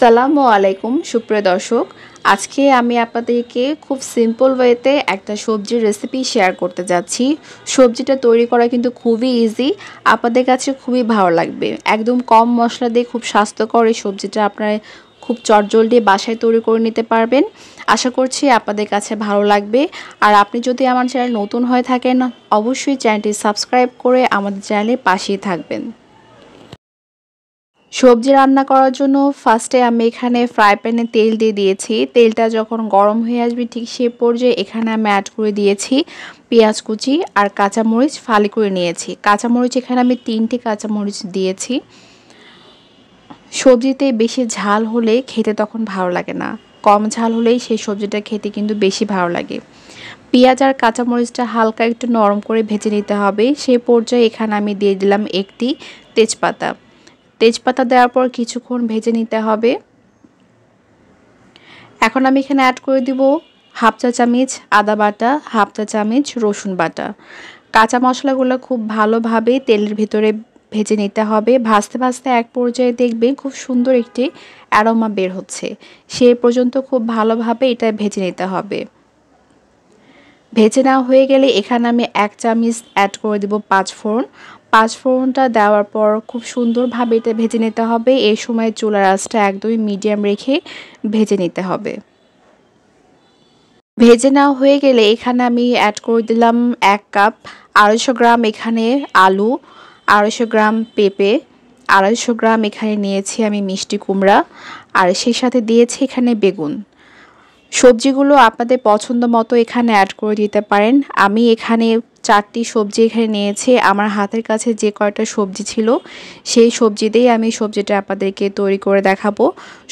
আসসালামু আলাইকুম সুপ্রিয় দর্শক, আজকে আমি আপনাদেরকে খুব সিম্পল ওয়েতে একটা সবজির রেসিপি শেয়ার করতে যাচ্ছি। সবজিটা তৈরি করা কিন্তু খুবই ইজি, আপনাদের কাছে খুবই ভালো লাগবে। একদম কম মশলা দিয়ে খুব স্বাস্থ্যকর এই সবজিটা আপনারা খুব চটজলদি বাসায় তৈরি করে নিতে পারবেন। আশা করছি আপনাদের কাছে ভালো লাগবে। আর আপনি যদি আমার চ্যানেল নতুন হয়ে থাকেন, অবশ্যই চ্যানেলটি সাবস্ক্রাইব করে আমাদের চ্যানেলের পাশেই থাকবেন। সবজি রান্না করার জন্য ফার্স্টে আমি এখানে ফ্রাই প্যানে তেল দিয়ে দিয়েছি। তেলটা যখন গরম হয়ে আসবে ঠিক সে পর্যায়ে এখানে আমি অ্যাড করে দিয়েছি পেঁয়াজ কুচি আর কাঁচামরিচ ফালি করে নিয়েছি। কাঁচামরিচ এখানে আমি 3টে কাঁচামরিচ দিয়েছি। সবজিতে বেশি ঝাল হলে খেতে তখন ভালো লাগে না, কম ঝাল হলেই সেই সবজিটা খেতে কিন্তু বেশি ভালো লাগে। পেঁয়াজ আর কাঁচামরিচটা হালকা একটু নরম করে ভেজে নিতে হবে। সেই পর্যায়ে এখানে আমি দিয়ে দিলাম একটি তেজপাতা। তেজপাতা দেওয়ার পর কিছুক্ষণ ভেজে নিতে হবে। এখন আমি এখানে অ্যাড করে দিব হাফ চা চামচ আদা বাটা, হাফ চা চামচ রসুন বাটা। কাঁচা মশলাগুলো খুব ভালোভাবে তেলের ভিতরে ভেজে নিতে হবে। ভাজতে ভাজতে এক পর্যায়ে দেখবেন খুব সুন্দর একটি অ্যারোমা বের হচ্ছে, সে পর্যন্ত খুব ভালোভাবে এটা ভেজে নিতে হবে। ভেজে নেওয়া হয়ে গেলে এখানে আমি 1 চামচ অ্যাড করে দেব পাঁচফোড়ন। পাঁচফোড়নটা দেওয়ার পর খুব সুন্দরভাবে এটা ভেজে নিতে হবে। এই সময় চুলার আঁচটা একদমই মিডিয়াম রেখে ভেজে নিতে হবে। ভেজে নেওয়া হয়ে গেলে এখানে আমি অ্যাড করে দিলাম 1 কাপ, 250 গ্রাম এখানে আলু, 250 গ্রাম পেঁপে, 250 গ্রাম এখানে নিয়েছি আমি মিষ্টি কুমড়া, আর সেই সাথে দিয়েছি এখানে বেগুন। সবজিগুলো আপনাদের পছন্দ মতো এখানে অ্যাড করে দিতে পারেন। আমি এখানে 4টি সবজি এখানে নিয়েছি। আমার হাতের কাছে যে কয়টা সবজি ছিল সেই সবজি দিয়েই আমি সবজিটা আপনাদেরকে তৈরি করে দেখাবো।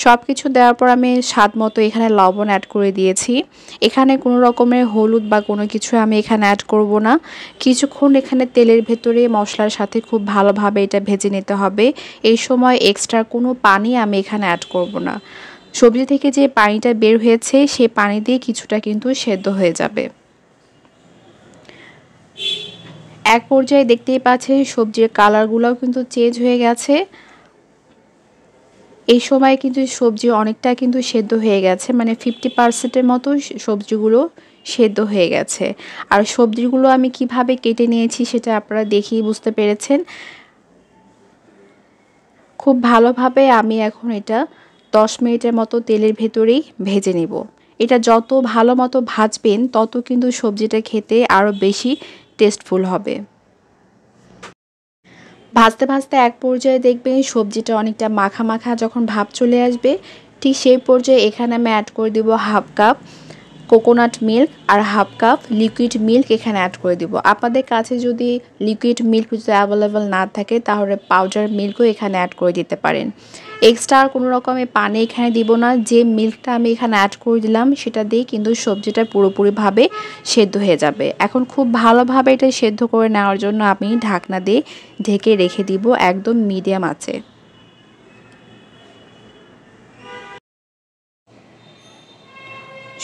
সব কিছু দেওয়ার পর আমি স্বাদ মতো এখানে লবণ অ্যাড করে দিয়েছি। এখানে কোনো রকমের হলুদ বা কোনো কিছু আমি এখানে অ্যাড করব না। কিছুক্ষণ এখানে তেলের ভেতরে মশলার সাথে খুব ভালোভাবে এটা ভেজে নিতে হবে। এই সময় এক্সট্রা কোনো পানি আমি এখানে অ্যাড করব না। সবজি থেকে যে পানিটা বের হয়েছে সেই পানি দিয়ে কিছুটা কিন্তু সেদ্ধ হয়ে যাবে। এক পর্যায়ে দেখতেই পাচ্ছেন সবজির কালারগুলোও কিন্তু চেঞ্জ হয়ে গেছে। এই সময় কিন্তু সবজি অনেকটা কিন্তু সেদ্ধ হয়ে গেছে, মানে 50% মতো সবজিগুলো সেদ্ধ হয়ে গেছে। আর সবজিগুলো আমি কিভাবে কেটে নিয়েছি সেটা আপনারা দেখেই বুঝতে পেরেছেন। খুব ভালোভাবে আমি এখন এটা 10 মিনিটের মতো তেলের ভেতরেই ভেজে নেব। এটা যত ভালো মতো ভাজবেন তত কিন্তু সবজিটা খেতে আরও বেশি টেস্টফুল হবে। ভাজতে ভাজতে এক পর্যায়ে দেখবেন সবজিটা অনেকটা মাখা মাখা যখন ভাব চলে আসবে, ঠিক সেই পর্যায়ে এখানে আমি অ্যাড করে দেব হাফ কাপ কোকোনাট মিল্ক আর হাফ কাপ লিকুইড মিল্ক এখানে অ্যাড করে দিব। আপনাদের কাছে যদি লিকুইড মিল্ক যদি অ্যাভেলেবল না থাকে তাহলে পাউডার মিল্কও এখানে অ্যাড করে দিতে পারেন। এক্সট্রা আর কোনো রকমের পানি এখানে দিব না। যে মিল্কটা আমি এখানে অ্যাড করে দিলাম সেটা দিয়ে কিন্তু সবজিটা পুরোপুরিভাবে সেদ্ধ হয়ে যাবে। এখন খুব ভালোভাবে এটা সেদ্ধ করে নেওয়ার জন্য আমি ঢাকনা দিয়ে ঢেকে রেখে দিব একদম মিডিয়াম আঁচে।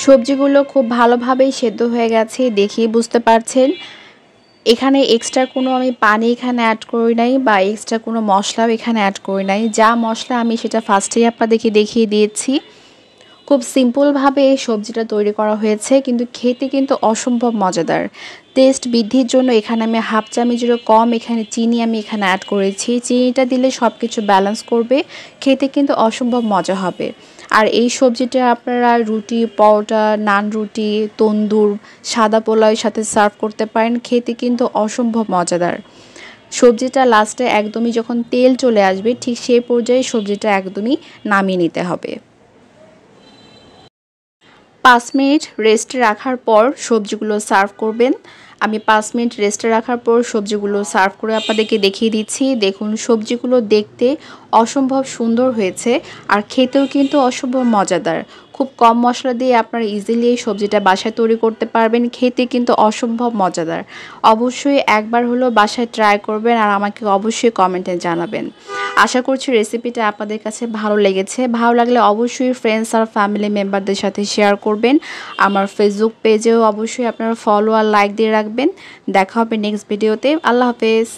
সবজিগুলো খুব ভালোভাবেই সেদ্ধ হয়ে গেছে, দেখেই বুঝতে পারছেন। এখানে এক্সট্রা কোনো আমি পানি এখানে অ্যাড করি নাই বা এক্সট্রা কোনো মশলাও এখানে অ্যাড করি নাই। যা মশলা আমি সেটা ফার্স্টেই আপনাদেরকে দেখিয়ে দিয়েছি। খুব সিম্পলভাবে এই সবজিটা তৈরি করা হয়েছে, কিন্তু খেতে কিন্তু অসম্ভব মজাদার। টেস্ট বৃদ্ধির জন্য এখানে আমি হাফ চামচেরও কম এখানে চিনি আমি এখানে অ্যাড করেছি। চিনিটা দিলে সব কিছু ব্যালেন্স করবে, খেতে কিন্তু অসম্ভব মজা হবে। আর এই সবজিটা আপনারা রুটি, পরোটা, নান রুটি, তন্দুর, সাদা পোলাওয়ের সাথে সার্ভ করতে পারেন, খেতে কিন্তু অসম্ভব মজাদার। সবজিটা লাস্টে একদমই যখন তেল চলে আসবে ঠিক সেই পর্যায়ে সবজিটা একদমই নামিয়ে নিতে হবে। 5 মিনিট রেস্টে রাখার পর সবজিগুলো সার্ভ করবেন। আমি 5 মিনিট রেস্টে রাখার পর সবজিগুলো সার্ভ করে আপনাদেরকে দেখিয়ে দিচ্ছি। দেখুন সবজিগুলো দেখতে অসম্ভব সুন্দর হয়েছে আর খেতেও কিন্তু অসম্ভব মজাদার। খুব কম মশলা দিয়ে আপনারা ইজিলি এই সবজিটা বাসায় তৈরি করতে পারবেন, খেতে কিন্তু অসম্ভব মজাদার। অবশ্যই একবার হলেও বাসায় ট্রাই করবেন আর আমাকে অবশ্যই কমেন্টে জানাবেন। আশা করছি রেসিপিটা আপনাদের কাছে ভালো লেগেছে। ভালো লাগলে অবশ্যই ফ্রেন্ডস আর ফ্যামিলি মেম্বারদের সাথে শেয়ার করবেন। আমার ফেসবুক পেজেও অবশ্যই আপনারা ফলো আর লাইক দিয়ে রাখবেন। দেখা হবে নেক্সট ভিডিওতে। আল্লাহ হাফেজ।